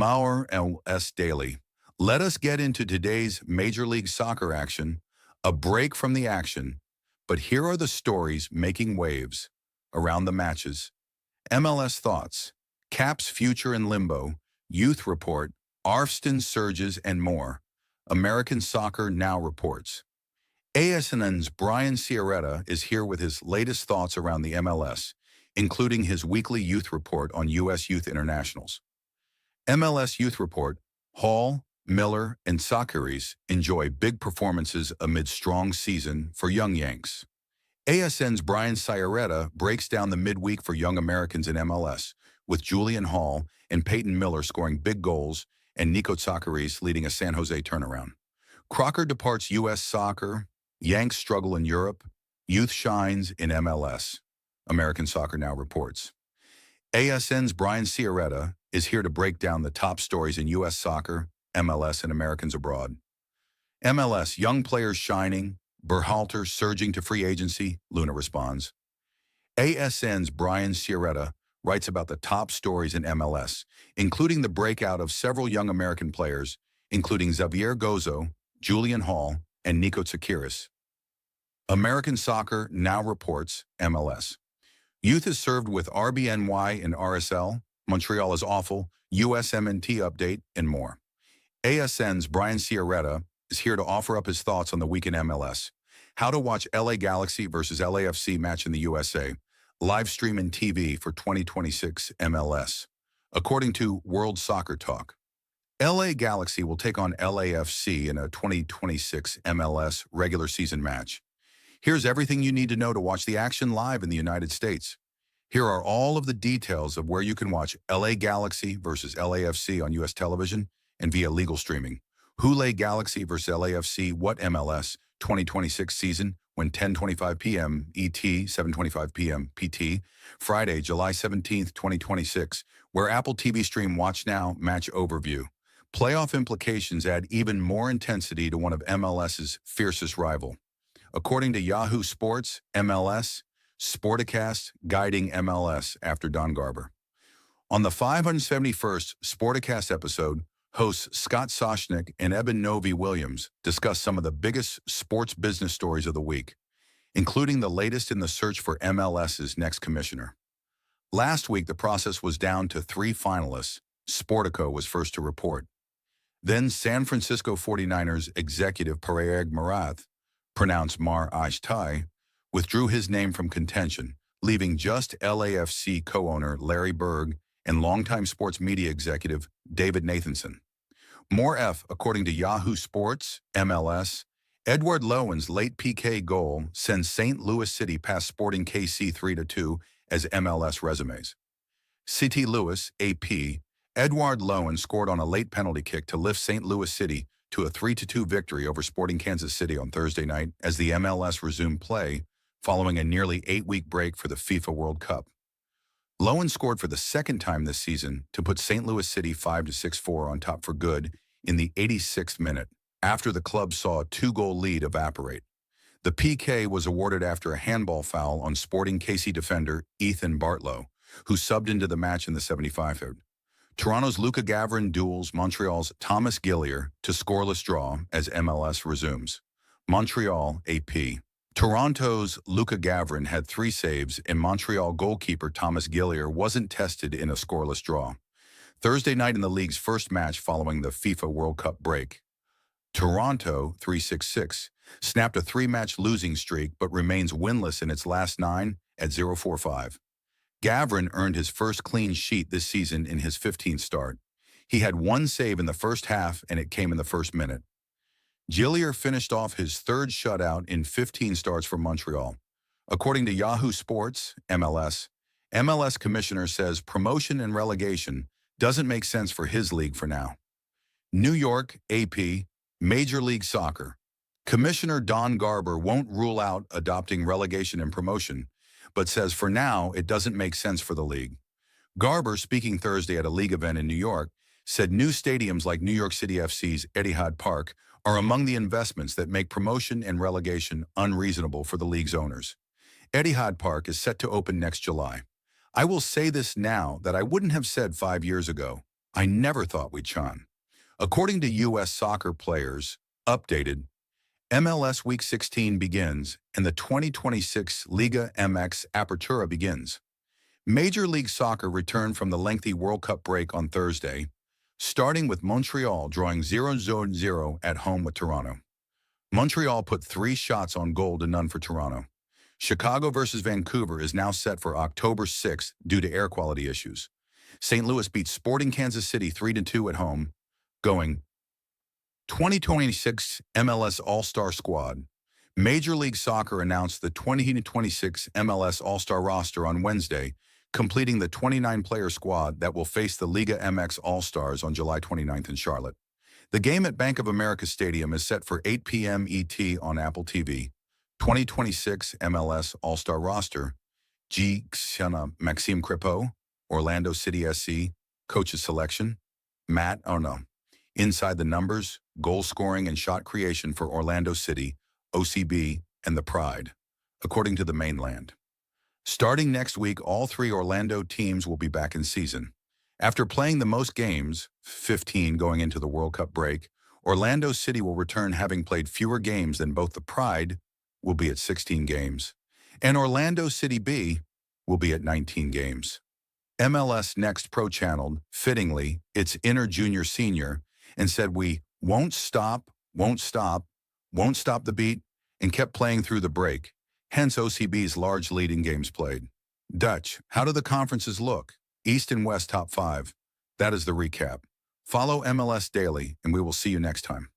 MLS Daily. Let us get into today's Major League Soccer action, a break from the action. But here are the stories making waves around the matches. MLS Thoughts, Cap's future in limbo, Youth report, Arfsten surges, and more. American Soccer Now reports. ASNN's Brian Ciaretta is here with his latest thoughts around the MLS, including his weekly youth report on U.S. youth internationals. MLS Youth Report, Hall, Miller, and Tsakiris enjoy big performances amid strong season for young Yanks. ASN's Brian Ciaretta breaks down the midweek for young Americans in MLS, with Julian Hall and Peyton Miller scoring big goals and Nico Tsakiris leading a San Jose turnaround. Crocker departs U.S. soccer, Yanks struggle in Europe, youth shines in MLS. American Soccer Now reports. ASN's Brian Ciaretta is here to break down the top stories in U.S. soccer, MLS, and Americans abroad. MLS, young players shining, Berhalter surging to free agency, Luna responds. ASN's Brian Ciaretta writes about the top stories in MLS, including the breakout of several young American players, including Xavier Gozo, Julian Hall, and Nico Tsakiris. American Soccer Now reports MLS. Youth is served with RBNY and RSL, Montreal is awful, USMNT update, and more. ASN's Brian Ciaretta is here to offer up his thoughts on the week in MLS. How to watch LA Galaxy versus LAFC match in the USA. Live stream and TV for 2026 MLS. According to World Soccer Talk, LA Galaxy will take on LAFC in a 2026 MLS regular season match. Here's everything you need to know to watch the action live in the United States. Here are all of the details of where you can watch LA Galaxy versus LAFC on U.S. television and via legal streaming. LA Galaxy versus LAFC, what MLS 2026 season, when 10:25 p.m. ET, 7:25 p.m. PT, Friday, July 17th, 2026, where Apple TV stream Watch Now match overview. Playoff implications add even more intensity to one of MLS's fiercest rival. According to Yahoo Sports, MLS, Sporticast guiding MLS after Don Garber. On the 571st Sporticast episode, hosts Scott Soshnick and Eben Novy-Williams discuss some of the biggest sports business stories of the week, including the latest in the search for MLS's next commissioner. Last week, the process was down to 3 finalists. Sportico was first to report. Then San Francisco 49ers executive Parag Marath, pronounced Mar Ashtai, withdrew his name from contention, leaving just LAFC co-owner Larry Berg and longtime sports media executive David Nathanson. More F, according to Yahoo Sports, MLS, Eduard Löwen's late PK goal sends St. Louis City past Sporting KC 3-2 as MLS resumes. St. Louis, AP, Eduard Löwen scored on a late penalty kick to lift St. Louis City to a 3-2 victory over Sporting Kansas City on Thursday night as the MLS resumed play following a nearly 8-week break for the FIFA World Cup. Löwen scored for the second time this season to put St. Louis City 5-6-4 on top for good in the 86th minute, after the club saw a 2-goal lead evaporate. The PK was awarded after a handball foul on Sporting KC defender Ethan Bartlow, who subbed into the match in the 75th. Toronto's Luka Gavran duels Montreal's Thomas Gillier to scoreless draw as MLS resumes. Montreal, AP. Toronto's Luka Gavran had 3 saves, and Montreal goalkeeper Thomas Gillier wasn't tested in a scoreless draw. Thursday night in the league's first match following the FIFA World Cup break, Toronto, 366, snapped a 3-match losing streak but remains winless in its last 9 at 0-4-5. Gavran earned his first clean sheet this season in his 15th start. He had 1 save in the first half, and it came in the first minute. Gillier finished off his 3rd shutout in 15 starts for Montreal. According to Yahoo Sports, MLS commissioner says promotion and relegation doesn't make sense for his league for now. New York, AP, Major League Soccer. Commissioner Don Garber won't rule out adopting relegation and promotion, but says for now it doesn't make sense for the league. Garber, speaking Thursday at a league event in New York, said new stadiums like New York City FC's Etihad Park are among the investments that make promotion and relegation unreasonable for the league's owners. Etihad Park is set to open next July. I will say this now that I wouldn't have said 5 years ago. I never thought we'd shine. According to U.S. soccer players, updated, MLS Week 16 begins and the 2026 Liga MX Apertura begins. Major League Soccer returned from the lengthy World Cup break on Thursday, starting with Montreal drawing 0-0 at home with Toronto. Montreal put 3 shots on goal to none for Toronto. Chicago versus Vancouver is now set for October 6th due to air quality issues. St. Louis beat Sporting Kansas City 3-2 at home, going 2026 MLS All-Star squad. Major League Soccer announced the 2026 MLS All-Star roster on Wednesday, completing the 29-player squad that will face the Liga MX All-Stars on July 29th in Charlotte. The game at Bank of America Stadium is set for 8 p.m. ET on Apple TV. 2026 MLS All-Star roster, Maxime Crepeau, Orlando City SC, coach's selection, Matt Inside the numbers, goal scoring and shot creation for Orlando City, OCB, and the Pride, according to the mainland. Starting next week, all 3 Orlando teams will be back in season. After playing the most games, 15 going into the World Cup break, Orlando City will return having played fewer games than both the Pride will be at 16 games, and Orlando City B will be at 19 games. MLS Next Pro channeled, fittingly, its inner junior senior, and said we won't stop the beat, and kept playing through the break, hence OCB's large lead in games played. Dutch, how do the conferences look? East and West top 5. That is the recap. Follow MLS Daily, and we will see you next time.